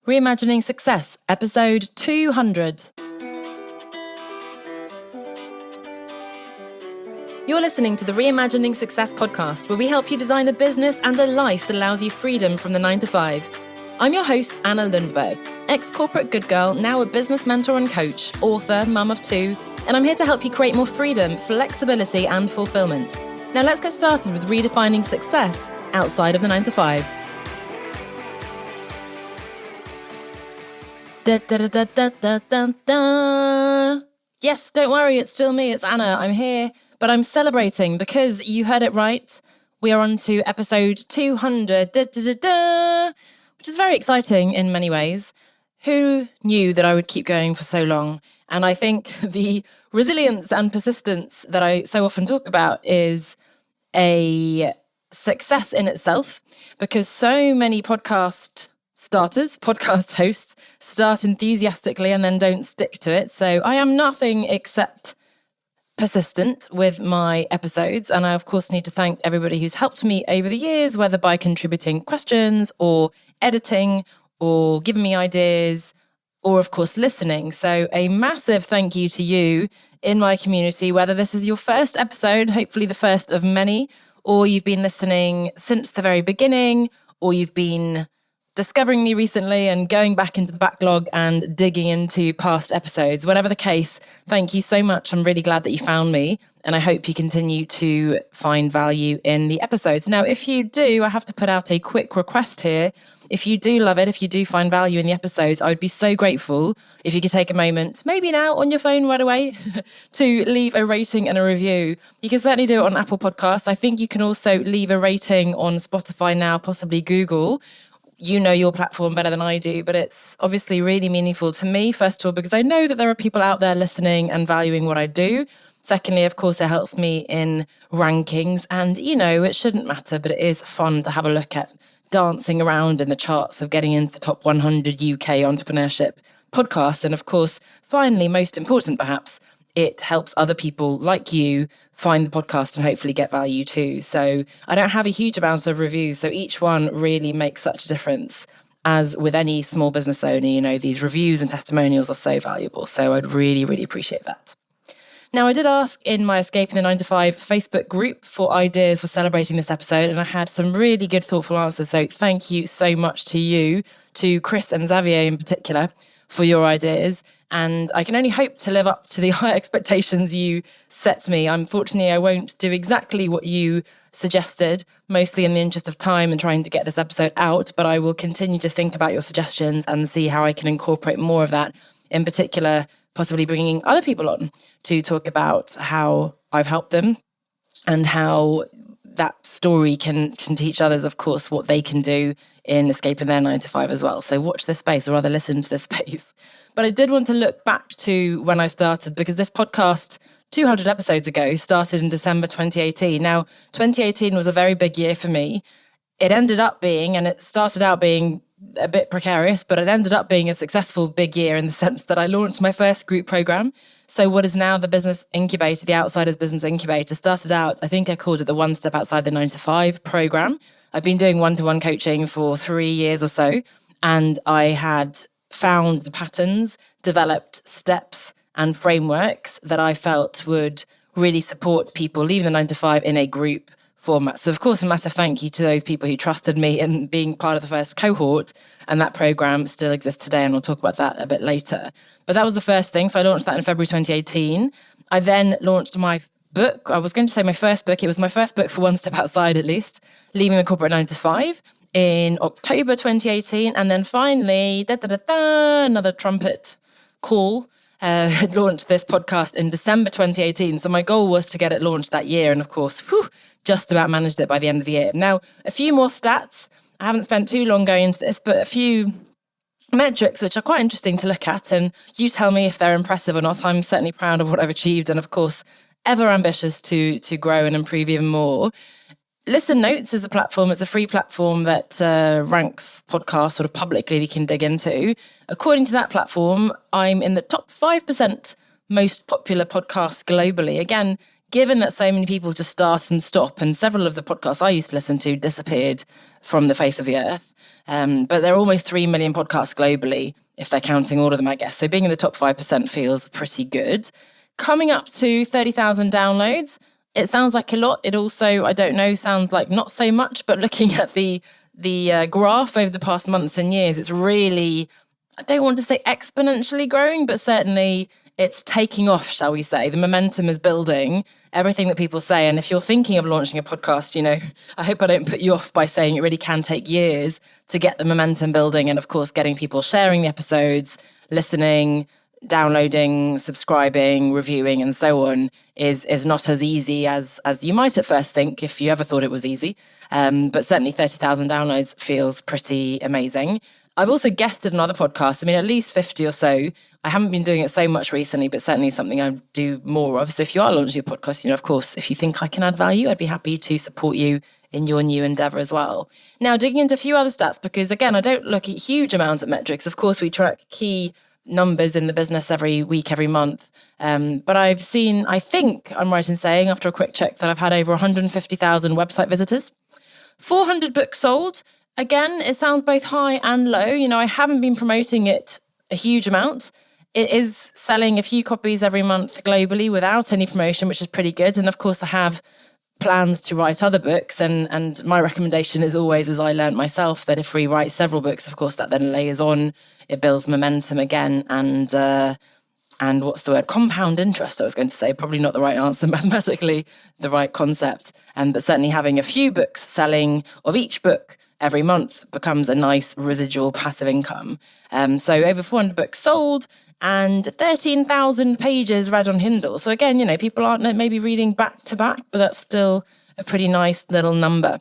Reimagining Success, episode 200. You're listening to the Reimagining Success podcast, where we help you design a business and a life that allows you freedom from the 9 to 5. I'm your host, Anna Lundberg, ex-corporate good girl, now a business mentor and coach, author, mum of 2, and I'm here to help you create more freedom, flexibility, and fulfillment. Now let's get started with redefining success outside of the 9 to 5. Da, da, da, da, da, da, da. Yes, don't worry, it's still me, it's Anna. I'm here, but I'm celebrating because you heard it right. We are on to episode 200, da, da, da, da, which is very exciting in many ways. Who knew that I would keep going for so long? And I think the resilience and persistence that I so often talk about is a success in itself, because so many podcast hosts start enthusiastically and then don't stick to it. So I am nothing except persistent with my episodes. And I, of course, need to thank everybody who's helped me over the years, whether by contributing questions or editing or giving me ideas or, of course, listening. So a massive thank you to you in my community, whether this is your first episode, hopefully the first of many, or you've been listening since the very beginning, or you've been discovering me recently and going back into the backlog and digging into past episodes. Whatever the case, thank you so much. I'm really glad that you found me, and I hope you continue to find value in the episodes. Now, if you do, I have to put out a quick request here. If you do love it, if you do find value in the episodes, I would be so grateful if you could take a moment, maybe now on your phone right away, to leave a rating and a review. You can certainly do it on Apple Podcasts. I think you can also leave a rating on Spotify now, possibly Google. You know your platform better than I do, but it's obviously really meaningful to me, first of all, because I know that there are people out there listening and valuing what I do. Secondly, of course, it helps me in rankings. And, it shouldn't matter, but it is fun to have a look at dancing around in the charts of getting into the top 100 UK entrepreneurship podcasts. And of course, finally, most important perhaps, it helps other people like you find the podcast and hopefully get value too. So I don't have a huge amount of reviews, so each one really makes such a difference. As with any small business owner, these reviews and testimonials are so valuable. So I'd really, really appreciate that. Now, I did ask in my Escaping the 9 to 5 Facebook group for ideas for celebrating this episode, and I had some really good, thoughtful answers. So thank you so much to you, to Chris and Xavier in particular, for your ideas. And I can only hope to live up to the high expectations you set me. Unfortunately, I won't do exactly what you suggested, mostly in the interest of time and trying to get this episode out, but I will continue to think about your suggestions and see how I can incorporate more of that, in particular, possibly bringing other people on to talk about how I've helped them and how that story can teach others, of course, what they can do in escaping their 9 to 5 as well. So watch this space, or rather listen to this space. But I did want to look back to when I started, because this podcast 200 episodes ago started in December 2018. Now, 2018 was a very big year for me. It ended up being, and it started out being a bit precarious, but it ended up being a successful big year in the sense that I launched my first group program. So what is now the business incubator, the Outsiders Business Incubator, started out, I think I called it the One Step Outside the 9 to 5 program. I've been doing one-to-one coaching for 3 years or so, and I had found the patterns, developed steps and frameworks that I felt would really support people leaving the 9 to 5 in a group format. So, of course, a massive thank you to those people who trusted me in being part of the first cohort. And that program still exists today, and we'll talk about that a bit later. But that was the first thing. So I launched that in February 2018. I then launched my book. I was going to say my first book. It was my first book for One Step Outside, at least, leaving the corporate 9 to 5 in October 2018. And then finally, another trumpet call, had launched this podcast in December 2018. So my goal was to get it launched that year. And of course, just about managed it by the end of the year. Now, a few more stats. I haven't spent too long going into this, but a few metrics which are quite interesting to look at. And you tell me if they're impressive or not. I'm certainly proud of what I've achieved. And of course, ever ambitious to grow and improve even more. Listen Notes is a platform. It's a free platform that ranks podcasts sort of publicly we can dig into. According to that platform, I'm in the top 5% most popular podcasts globally. Again, given that so many people just start and stop, and several of the podcasts I used to listen to disappeared from the face of the earth, But there are almost 3 million podcasts globally, if they're counting all of them, I guess. So being in the top 5% feels pretty good. Coming up to 30,000 downloads, it sounds like a lot. It also, I don't know, sounds like not so much. But looking at the graph over the past months and years, it's really, I don't want to say exponentially growing, but certainly it's taking off, shall we say. The momentum is building, everything that people say. And if you're thinking of launching a podcast, I hope I don't put you off by saying it really can take years to get the momentum building. And of course, getting people sharing the episodes, listening, downloading, subscribing, reviewing, and so on is not as easy as you might at first think, if you ever thought it was easy. But certainly 30,000 downloads feels pretty amazing. I've also guested on other podcasts, at least 50 or so. I haven't been doing it so much recently, but certainly something I do more of. So if you are launching a podcast, of course, if you think I can add value, I'd be happy to support you in your new endeavor as well. Now, digging into a few other stats, because again, I don't look at huge amounts of metrics. Of course, we track key numbers in the business every week, every month. But I've seen, I think I'm right in saying, after a quick check, that I've had over 150,000 website visitors, 400 books sold. Again, it sounds both high and low. I haven't been promoting it a huge amount. It is selling a few copies every month globally without any promotion, which is pretty good. And of course, I have plans to write other books. And my recommendation is always, as I learned myself, that if we write several books, of course, that then layers on, it builds momentum again. And what's the word? Compound interest, I was going to say. Probably not the right answer mathematically, the right concept. But certainly having a few books selling of each book every month becomes a nice residual passive income. So over 400 books sold and 13,000 pages read on Kindle. So again, people aren't maybe reading back to back, but that's still a pretty nice little number.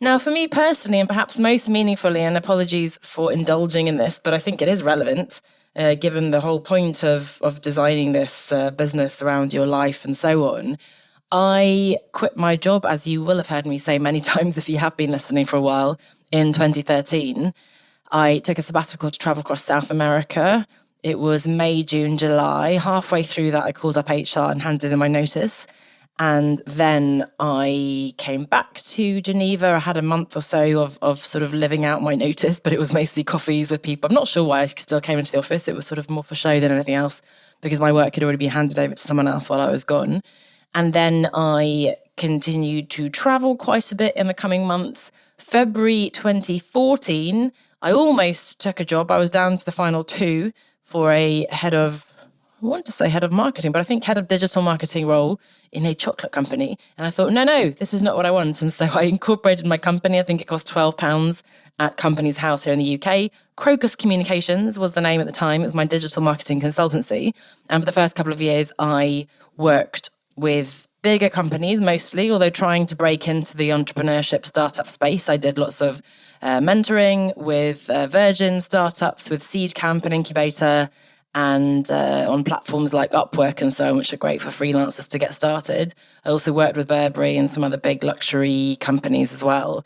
Now, for me personally, and perhaps most meaningfully, and apologies for indulging in this, but I think it is relevant, given the whole point of designing this business around your life and so on, I quit my job, as you will have heard me say many times if you have been listening for a while, in 2013. I took a sabbatical to travel across South America. It was May, June, July. Halfway through that, I called up HR and handed in my notice. And then I came back to Geneva. I had a month or so of sort of living out my notice, but it was mostly coffees with people. I'm not sure why I still came into the office. It was sort of more for show than anything else, because my work had already been handed over to someone else while I was gone. And then I continued to travel quite a bit in the coming months. February 2014, I almost took a job. I was down to the final 2 for a head of marketing, but I think head of digital marketing role in a chocolate company. And I thought, no, this is not what I want. And so I incorporated my company. I think it cost £12 at Companies House here in the UK. Crocus Communications was the name at the time. It was my digital marketing consultancy. And for the first couple of years, I worked with bigger companies mostly, although trying to break into the entrepreneurship startup space. I did lots of mentoring with Virgin startups, with Seed Camp and Incubator, and on platforms like Upwork and so on, which are great for freelancers to get started. I also worked with Burberry and some other big luxury companies as well.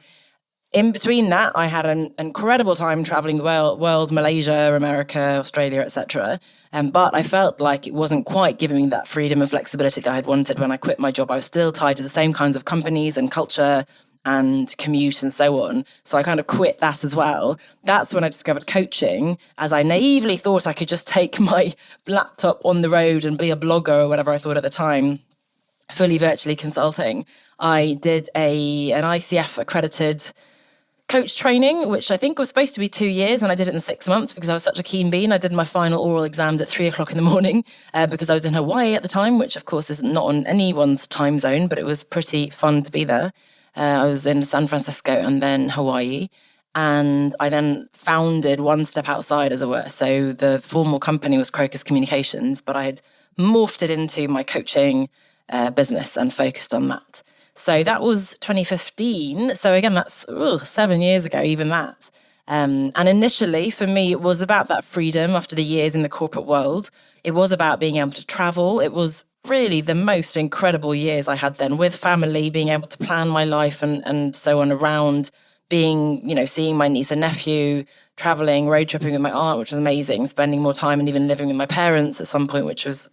In between that, I had an incredible time traveling the world, Malaysia, America, Australia, etc. But I felt like it wasn't quite giving me that freedom and flexibility that I had wanted when I quit my job. I was still tied to the same kinds of companies and culture and commute and so on. So I kind of quit that as well. That's when I discovered coaching, as I naively thought I could just take my laptop on the road and be a blogger or whatever I thought at the time, fully virtually consulting. I did an ICF accredited coach training, which I think was supposed to be 2 years, and I did it in 6 months because I was such a keen bean. I did my final oral exams at 3:00 in the morning because I was in Hawaii at the time, which of course is not on anyone's time zone, but it was pretty fun to be there. I was in San Francisco and then Hawaii, and I then founded One Step Outside, as it were. So the formal company was Crocus Communications, but I had morphed it into my coaching business and focused on that. So that was 2015. So again, that's 7 years ago, even that. And initially, for me, it was about that freedom after the years in the corporate world. It was about being able to travel. It was really the most incredible years I had then with family, being able to plan my life and so on around being, seeing my niece and nephew, traveling, road tripping with my aunt, which was amazing, spending more time and even living with my parents at some point, which was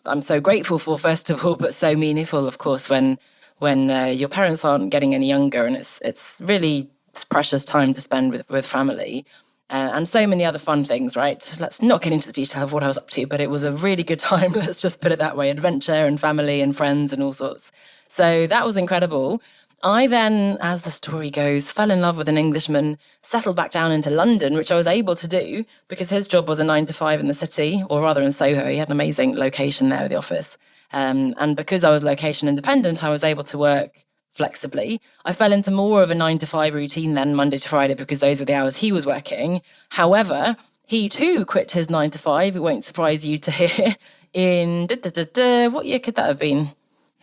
I'm so grateful for, first of all, but so meaningful, of course, when your parents aren't getting any younger. And it's really precious time to spend with family. And so many other fun things, right? Let's not get into the detail of what I was up to, but it was a really good time. Let's just put it that way. Adventure and family and friends and all sorts. So that was incredible. I then, as the story goes, fell in love with an Englishman, settled back down into London, which I was able to do because his job was a 9 to 5 in the city, or rather in Soho. He had an amazing location there with the office. And because I was location independent, I was able to work flexibly. I fell into more of a 9 to 5 routine then, Monday to Friday, because those were the hours he was working. However, he too quit his 9 to 5. It won't surprise you to hear in, what year could that have been?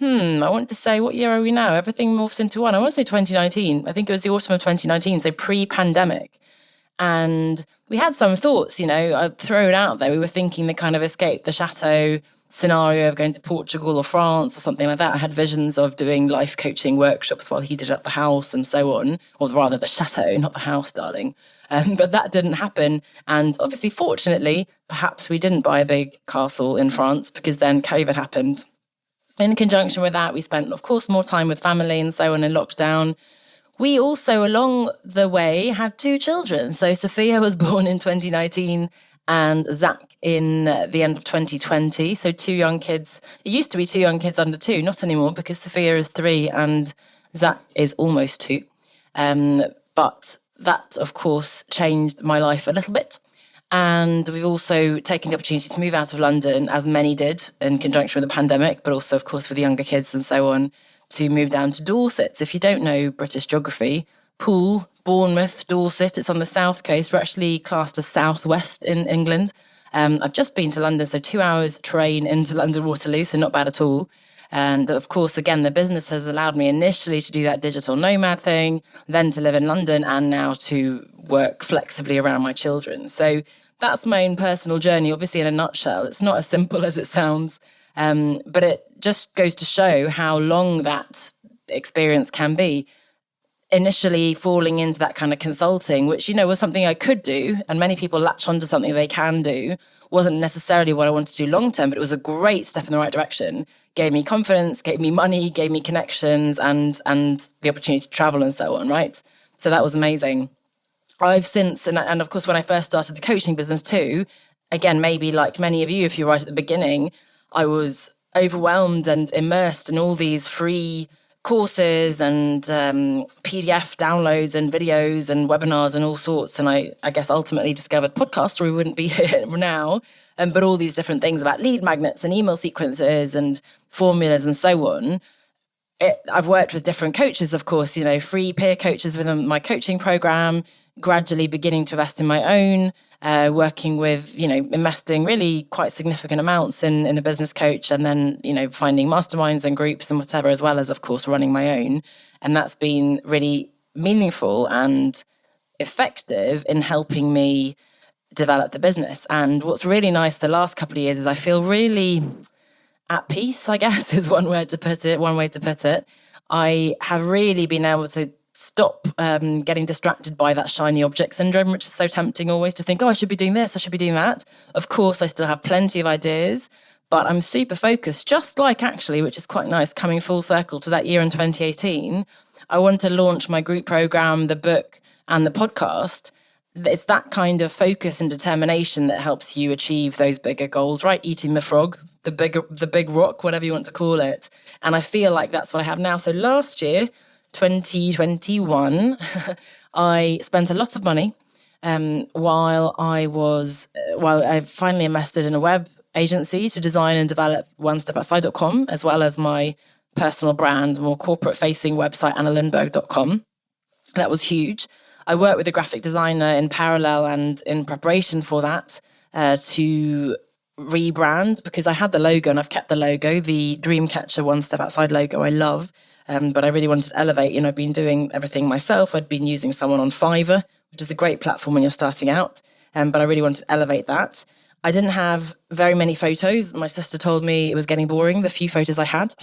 I want to say, what year are we now? Everything morphs into one. I want to say 2019. I think it was the autumn of 2019, so pre-pandemic. And we had some thoughts, I'd throw it out there. We were thinking the kind of escape the chateau scenario of going to Portugal or France or something like that. I had visions of doing life coaching workshops while he did at the house and so on, or rather the chateau, not the house, darling. But that didn't happen. And obviously, fortunately, perhaps we didn't buy a big castle in France because then COVID happened. In conjunction with that, we spent, of course, more time with family and so on in lockdown. We also, along the way, had 2 children. So Sophia was born in 2019 and Zach in the end of 2020. So 2 young kids. It used to be 2 young kids under 2, not anymore because Sophia is 3 and Zach is almost 2. But that, of course, changed my life a little bit. And we've also taken the opportunity to move out of London, as many did in conjunction with the pandemic, but also, of course, with the younger kids and so on, to move down to Dorset. So if you don't know British geography, Poole, Bournemouth, Dorset, it's on the south coast. We're actually classed as southwest in England. I've just been to London, so 2 hours train into London Waterloo, so not bad at all. And of course, again, the business has allowed me initially to do that digital nomad thing, then to live in London, and now to work flexibly around my children. So that's my own personal journey, obviously, in a nutshell. It's not as simple as it sounds, but it just goes to show how long that experience can be. Initially falling into that kind of consulting, which, was something I could do, and many people latch onto something they can do, wasn't necessarily what I wanted to do long term, but it was a great step in the right direction. Gave me confidence, gave me money, gave me connections, and the opportunity to travel and so on, right? So that was amazing. I've since, and of course, when I first started the coaching business too, again, maybe like many of you, if you're right at the beginning, I was overwhelmed and immersed in all these free courses and PDF downloads and videos and webinars and all sorts. And I guess ultimately discovered podcasts, or we wouldn't be here now. But all these different things about lead magnets and email sequences and formulas and so on. I've worked with different coaches, of course, free peer coaches within my coaching program, gradually beginning to invest in my own, working with, investing really quite significant amounts in a business coach, and then, finding masterminds and groups and whatever, as well as, of course, running my own. And that's been really meaningful and effective in helping me develop the business. And what's really nice the last couple of years is I feel really at peace, I guess, is one way to put it. I have really been able to stop getting distracted by that shiny object syndrome, which is so tempting always to think, I should be doing this, I should be doing that. Of course, I still have plenty of ideas, but I'm super focused, just like actually, which is quite nice, coming full circle to that year in 2018, I wanted to launch my group program, the book, and the podcast. It's that kind of focus and determination that helps you achieve those bigger goals, right? Eating the frog, the big rock, whatever you want to call it. And I feel like that's what I have now. So last year, 2021, I spent a lot of money while I finally invested in a web agency to design and develop onestepoutside.com, as well as my personal brand, more corporate-facing website, annalindberg.com. That was huge. I worked with a graphic designer in parallel and in preparation for that to rebrand, because I had the logo and I've kept the logo, the Dreamcatcher One Step Outside logo I love, but I really wanted to elevate. I've been doing everything myself. I'd been using someone on Fiverr, which is a great platform when you're starting out, but I really wanted to elevate that. I didn't have very many photos. My sister told me it was getting boring, the few photos I had.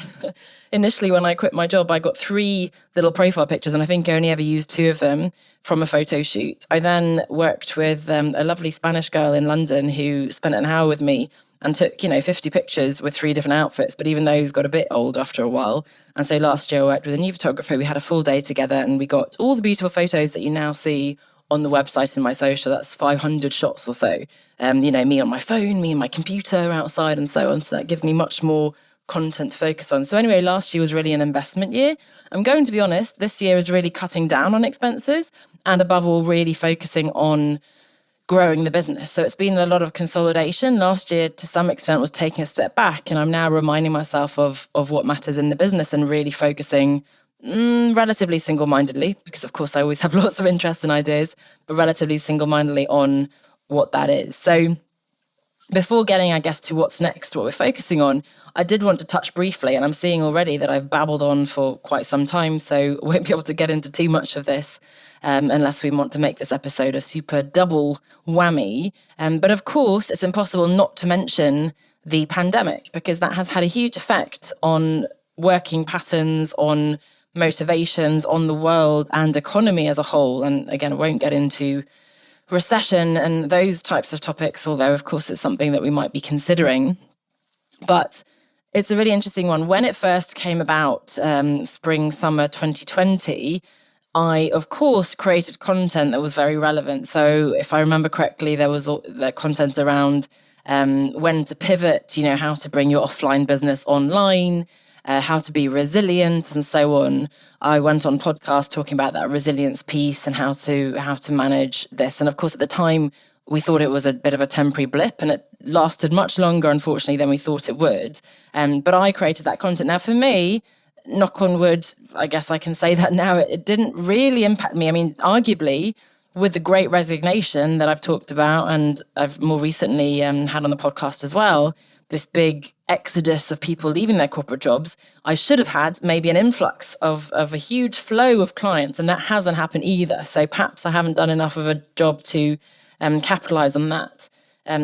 Initially, when I quit my job, I got 3 little profile pictures, and I think I only ever used 2 of them from a photo shoot. I then worked with a lovely Spanish girl in London who spent an hour with me and took, 50 pictures with 3 different outfits. But even those got a bit old after a while. And so last year I worked with a new photographer. We had a full day together and we got all the beautiful photos that you now see on the website and my social. That's 500 shots or so. Me on my phone, me and my computer outside and so on. So that gives me much more content to focus on. So anyway, last year was really an investment year. I'm going to be honest, this year is really cutting down on expenses and above all, really focusing on growing the business. So it's been a lot of consolidation. Last year, to some extent, was taking a step back. And I'm now reminding myself of what matters in the business and really focusing relatively single-mindedly, because of course I always have lots of interests and ideas, but relatively single-mindedly on what that is. So before getting, I guess, to what's next, what we're focusing on, I did want to touch briefly, and I'm seeing already that I've babbled on for quite some time, so I won't be able to get into too much of this unless we want to make this episode a super double whammy. But of course, it's impossible not to mention the pandemic, because that has had a huge effect on working patterns, on motivations, on the world and economy as a whole. And again, I won't get into recession and those types of topics, although of course it's something that we might be considering. But it's a really interesting one. When it first came about, spring, summer 2020, I, of course, created content that was very relevant. So if I remember correctly, there was the content around when to pivot, how to bring your offline business online, how to be resilient and so on. I went on podcasts talking about that resilience piece and how to manage this. And of course, at the time, we thought it was a bit of a temporary blip and it lasted much longer, unfortunately, than we thought it would. But I created that content. Now, for me, knock on wood, I guess I can say that now, it didn't really impact me. I mean, arguably, with the great resignation that I've talked about and I've more recently had on the podcast as well, this big exodus of people leaving their corporate jobs, I should have had maybe an influx of a huge flow of clients, and that hasn't happened either. So perhaps I haven't done enough of a job to capitalize on that.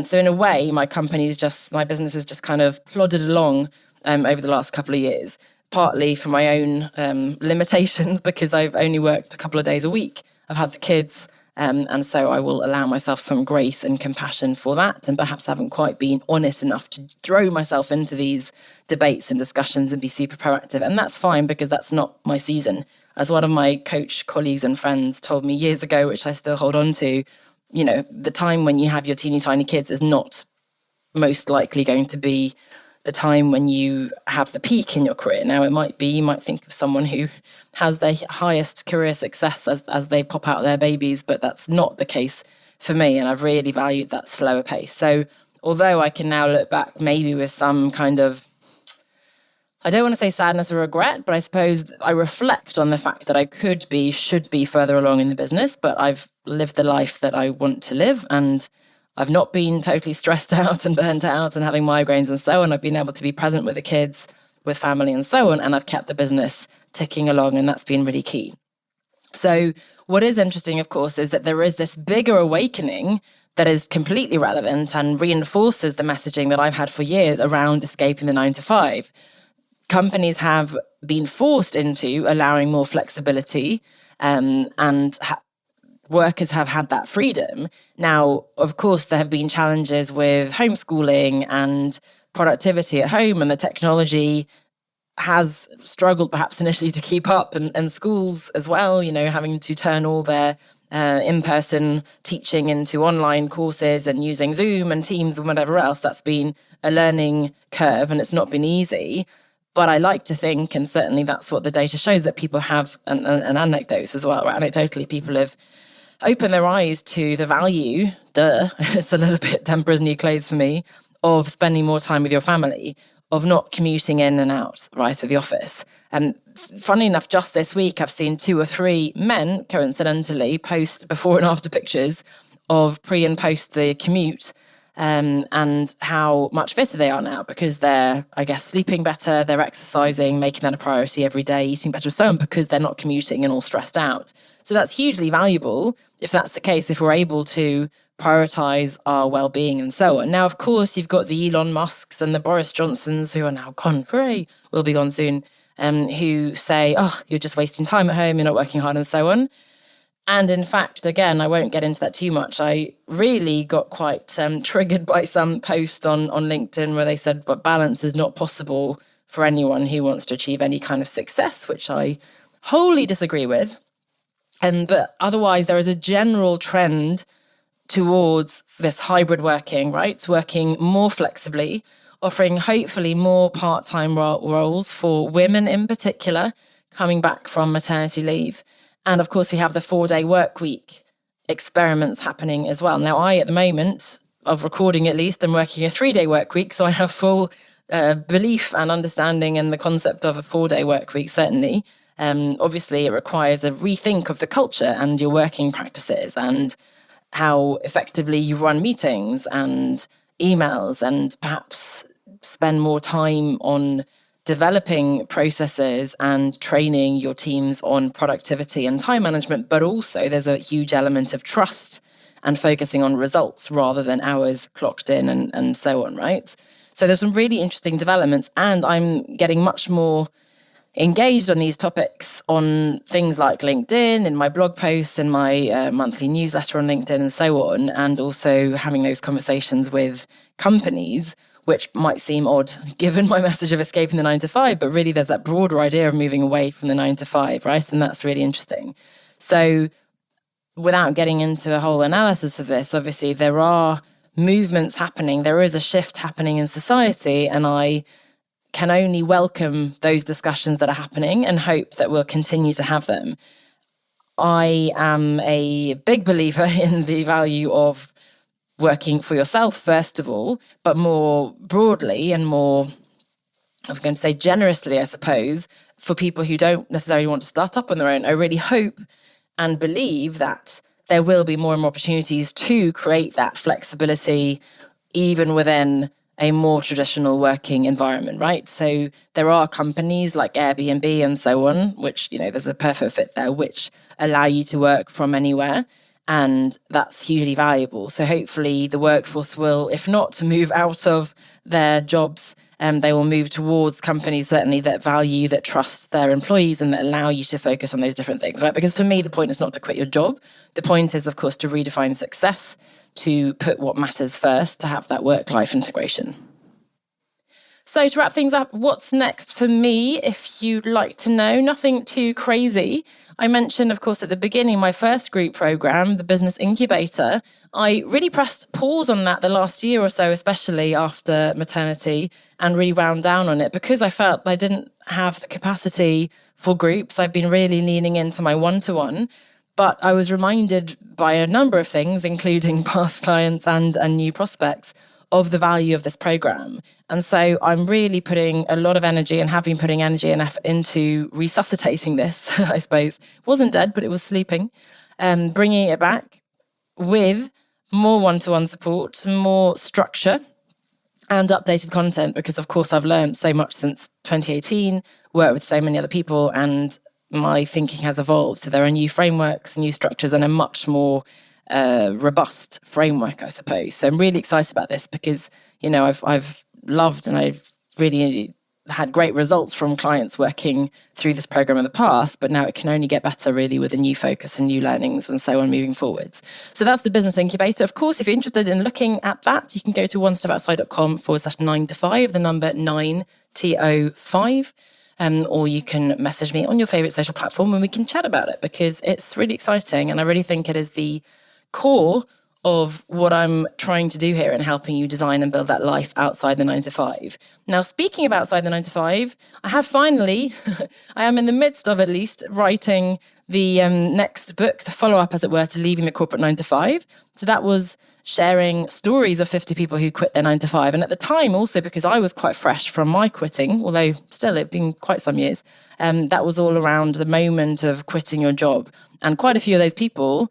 So in a way, my business has just kind of plodded along over the last couple of years, partly for my own limitations, because I've only worked a couple of days a week. I've had the kids. And so I will allow myself some grace and compassion for that, and perhaps haven't quite been honest enough to throw myself into these debates and discussions and be super proactive. And that's fine, because that's not my season. As one of my coach colleagues and friends told me years ago, which I still hold on to, the time when you have your teeny tiny kids is not most likely going to be the time when you have the peak in your career. Now, it might be, you might think of someone who has their highest career success as they pop out their babies, but that's not the case for me. And I've really valued that slower pace. So although I can now look back maybe with some kind of, I don't want to say sadness or regret, but I suppose I reflect on the fact that I should be further along in the business, but I've lived the life that I want to live, and I've not been totally stressed out and burnt out and having migraines and so on. I've been able to be present with the kids, with family and so on, and I've kept the business ticking along, and that's been really key. So what is interesting, of course, is that there is this bigger awakening that is completely relevant and reinforces the messaging that I've had for years around escaping the 9-to-5. Companies have been forced into allowing more flexibility and workers have had that freedom. Now, of course, there have been challenges with homeschooling and productivity at home, and the technology has struggled perhaps initially to keep up, and schools as well, having to turn all their in-person teaching into online courses and using Zoom and Teams and whatever else. That's been a learning curve, and it's not been easy. But I like to think, and certainly that's what the data shows, that people have an anecdotes as well. Right? Anecdotally, people have open their eyes to the value, it's a little bit temper new clothes for me, of spending more time with your family, of not commuting in and out, right, of the office. And funnily enough, just this week, I've seen 2 or 3 men, coincidentally, post before and after pictures of pre and post the commute, and how much fitter they are now, because they're, I guess, sleeping better, they're exercising, making that a priority every day, eating better, so on, because they're not commuting and all stressed out. So that's hugely valuable if that's the case, if we're able to prioritize our well-being and so on. Now, of course, you've got the Elon Musks and the Boris Johnsons, who are now gone, hooray, will be gone soon, who say, oh, you're just wasting time at home, you're not working hard and so on. And in fact, again, I won't get into that too much. I really got quite triggered by some post on LinkedIn where they said, but balance is not possible for anyone who wants to achieve any kind of success, which I wholly disagree with. But otherwise, there is a general trend towards this hybrid working, right? Working more flexibly, offering hopefully more part-time roles for women in particular, coming back from maternity leave. And of course, we have the 4-day work week experiments happening as well. Now, I, at the moment of recording at least, am working a 3-day work week. So I have full belief and understanding in the concept of a 4-day work week, certainly. Obviously, it requires a rethink of the culture and your working practices and how effectively you run meetings and emails, and perhaps spend more time on developing processes and training your teams on productivity and time management. But also there's a huge element of trust and focusing on results rather than hours clocked in and so on, right? So there's some really interesting developments, and I'm getting much more engaged on these topics on things like LinkedIn, in my blog posts, in my monthly newsletter on LinkedIn and so on, and also having those conversations with companies, which might seem odd given my message of escaping the 9-to-5, but really there's that broader idea of moving away from the 9-to-5, right? And that's really interesting. So without getting into a whole analysis of this, obviously there are movements happening, there is a shift happening in society, and I can only welcome those discussions that are happening and hope that we'll continue to have them. I am a big believer in the value of working for yourself, first of all, but more broadly and more, I was going to say generously, I suppose, for people who don't necessarily want to start up on their own. I really hope and believe that there will be more and more opportunities to create that flexibility, even within a more traditional working environment, right? So there are companies like Airbnb and so on, which, there's a perfect fit there, which allow you to work from anywhere. And that's hugely valuable. So hopefully the workforce will, if not to move out of their jobs, they will move towards companies certainly that value, that trust their employees, and that allow you to focus on those different things, right? Because for me, the point is not to quit your job. The point is, of course, to redefine success, to put what matters first, to have that work-life integration. So to wrap things up, what's next for me, if you'd like to know? Nothing too crazy. I mentioned, of course, at the beginning, my first group program, the Business Incubator. I really pressed pause on that the last year or so, especially after maternity, and really wound down on it because I felt I didn't have the capacity for groups. I've been really leaning into my one-to-one. But I was reminded by a number of things, including past clients and new prospects, of the value of this program. And so I'm really putting a lot of energy and have been putting energy and effort into resuscitating this, I suppose. It wasn't dead, but it was sleeping, bringing it back with more one-to-one support, more structure and updated content, because of course I've learned so much since 2018, worked with so many other people, and my thinking has evolved. So there are new frameworks, new structures, and a much more robust framework, I suppose. So I'm really excited about this because, I've loved and I've really had great results from clients working through this program in the past, but now it can only get better really with a new focus and new learnings and so on moving forwards. So that's the Business Incubator. Of course, if you're interested in looking at that, you can go to onestepoutside.com/9to5, the number 9TO5. Or you can message me on your favorite social platform and we can chat about it because it's really exciting. And I really think it is the core of what I'm trying to do here in helping you design and build that life outside the 9-to-5. Now, speaking of outside the 9-to-5, I have finally, I am in the midst of at least writing the next book, the follow-up, as it were, to Leaving the Corporate 9-to-5. So that was sharing stories of 50 people who quit their 9-to-5. And at the time, also because I was quite fresh from my quitting, although still it'd been quite some years, that was all around the moment of quitting your job. And quite a few of those people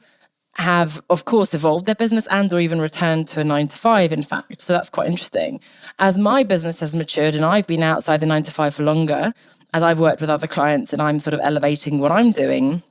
have, of course, evolved their business and or even returned to a 9-to-5, in fact. So that's quite interesting. As my business has matured and I've been outside the 9-to-5 for longer, as I've worked with other clients and I'm sort of elevating what I'm doing,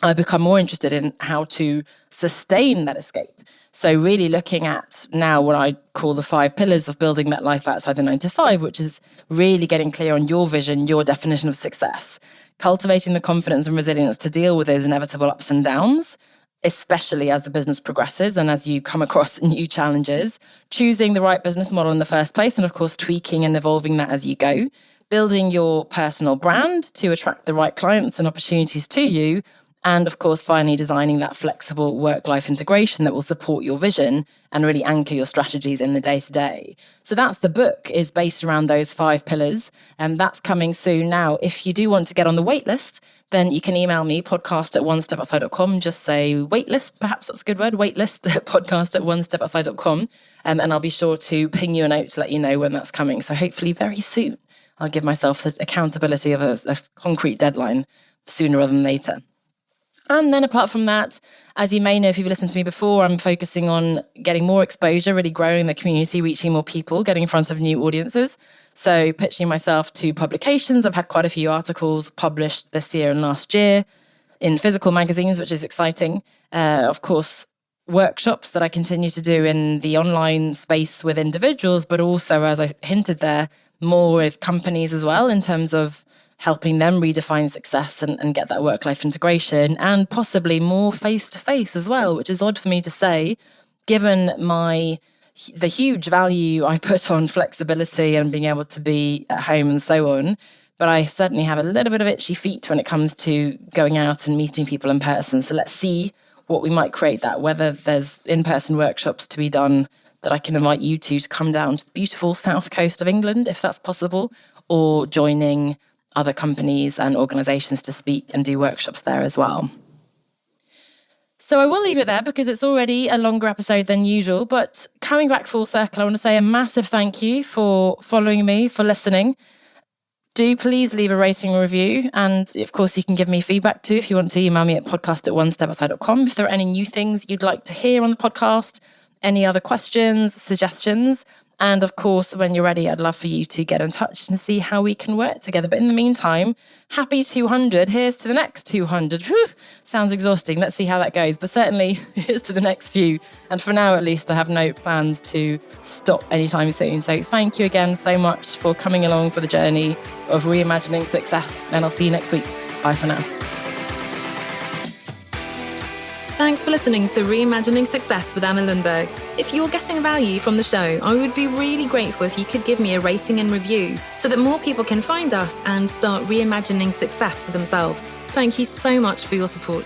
I become more interested in how to sustain that escape. So really looking at now what I call the 5 pillars of building that life outside the 9 to 5, which is really getting clear on your vision, your definition of success, cultivating the confidence and resilience to deal with those inevitable ups and downs, especially as the business progresses and as you come across new challenges, choosing the right business model in the first place, and of course, tweaking and evolving that as you go, building your personal brand to attract the right clients and opportunities to you, and of course, finally designing that flexible work-life integration that will support your vision and really anchor your strategies in the day-to-day. So that's the book, is based around those 5 pillars. And that's coming soon. Now, if you do want to get on the wait list, then you can email me, podcast@onestepoutside.com. Just say waitlist, perhaps that's a good word, waitlist, podcast@onestepoutside.com. And I'll be sure to ping you a note to let you know when that's coming. So hopefully very soon, I'll give myself the accountability of a concrete deadline sooner rather than later. And then apart from that, as you may know, if you've listened to me before, I'm focusing on getting more exposure, really growing the community, reaching more people, getting in front of new audiences. So pitching myself to publications. I've had quite a few articles published this year and last year in physical magazines, which is exciting. Of course, workshops that I continue to do in the online space with individuals, but also, as I hinted there, more with companies as well, in terms of helping them redefine success and get that work-life integration, and possibly more face-to-face as well, which is odd for me to say, given the huge value I put on flexibility and being able to be at home and so on. But I certainly have a little bit of itchy feet when it comes to going out and meeting people in person. So let's see what we might create that, whether there's in-person workshops to be done that I can invite you to come down to the beautiful south coast of England, if that's possible, or joining other companies and organizations to speak and do workshops there as well. So I will leave it there because it's already a longer episode than usual, but coming back full circle, I want to say a massive thank you for following me, for listening. Do please leave a rating and review. And of course, you can give me feedback too if you want to email me at podcast@onestepoutside.com. If there are any new things you'd like to hear on the podcast, any other questions, suggestions. And of course, when you're ready, I'd love for you to get in touch and see how we can work together. But in the meantime, happy 200. Here's to the next 200. Whew, sounds exhausting. Let's see how that goes. But certainly, here's to the next few. And for now, at least, I have no plans to stop anytime soon. So thank you again so much for coming along for the journey of reimagining success. And I'll see you next week. Bye for now. Thanks for listening to Reimagining Success with Anna Lundberg. If you're getting value from the show, I would be really grateful if you could give me a rating and review so that more people can find us and start reimagining success for themselves. Thank you so much for your support.